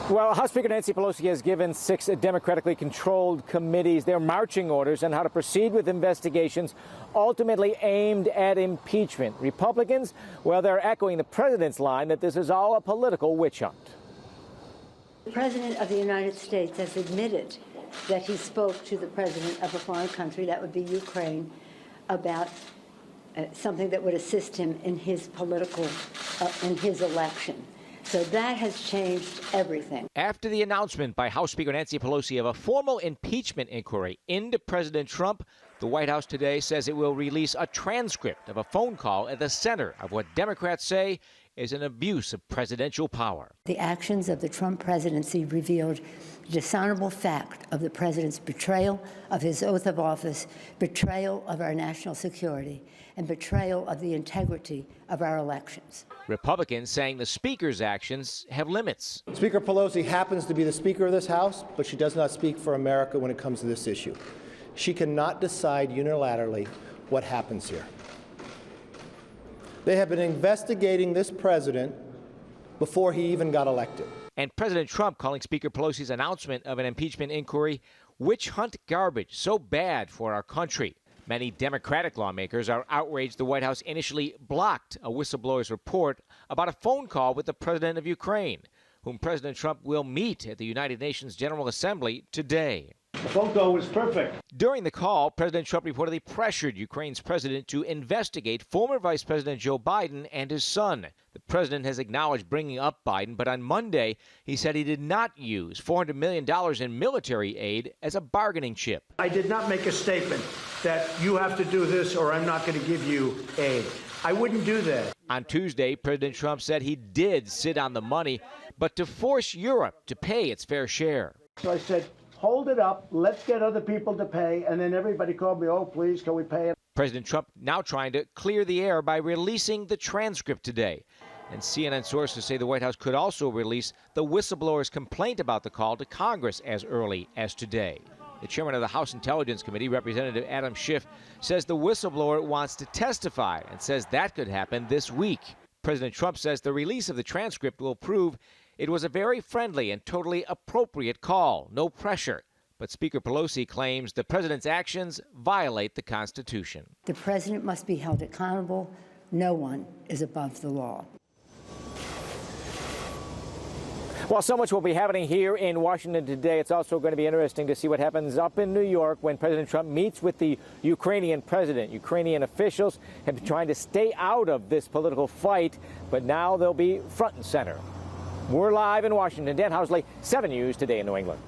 Well, House Speaker Nancy Pelosi has given 6 democratically controlled committees their marching orders on how to proceed with investigations ultimately aimed at impeachment. Republicans, well, they're echoing the president's line that this is all a political witch hunt. The President of the United States has admitted that he spoke to the president of a foreign country, that would be Ukraine, about something that would assist him in his political, in his election. So that has changed everything. After the announcement by House Speaker Nancy Pelosi of a formal impeachment inquiry into President Trump, the White House today says it will release a transcript of a phone call at the center of what Democrats say is an abuse of presidential power. The actions of the Trump presidency revealed the dishonorable fact of the president's betrayal of his oath of office, betrayal of our national security, and betrayal of the integrity of our elections. Republicans saying the Speaker's actions have limits. Speaker Pelosi happens to be the Speaker of this House, but she does not speak for America when it comes to this issue. She cannot decide unilaterally what happens here. They have been investigating this president before he even got elected. And President Trump calling Speaker Pelosi's announcement of an impeachment inquiry witch hunt garbage, so bad for our country. Many Democratic lawmakers are outraged the White House initially blocked a whistleblower's report about a phone call with the president of Ukraine, whom President Trump will meet at the United Nations General Assembly today. The phone call was perfect. During the call, President Trump reportedly pressured Ukraine's president to investigate former Vice President Joe Biden and his son. The president has acknowledged bringing up Biden, but on Monday, he said he did not use $400 million in military aid as a bargaining chip. I did not make a statement that you have to do this or I'm not going to give you aid. I wouldn't do that. On Tuesday, President Trump said he did sit on the money, but to force Europe to pay its fair share. So I said, hold it up, let's get other people to pay, and then everybody called me, oh, please, can we pay it? President Trump now trying to clear the air by releasing the transcript today. And CNN sources say the White House could also release the whistleblower's complaint about the call to Congress as early as today. The chairman of the House Intelligence Committee, Representative Adam Schiff, says the whistleblower wants to testify and says that could happen this week. President Trump says the release of the transcript will prove it was a very friendly and totally appropriate call, no pressure. But Speaker Pelosi claims the president's actions violate the Constitution. The president must be held accountable. No one is above the law. Well, so much will be happening here in Washington today. It's also going to be interesting to see what happens up in New York when President Trump meets with the Ukrainian president. Ukrainian officials have been trying to stay out of this political fight, but now they'll be front and center. We're live in Washington. Dan Housley, 7 News Today in New England.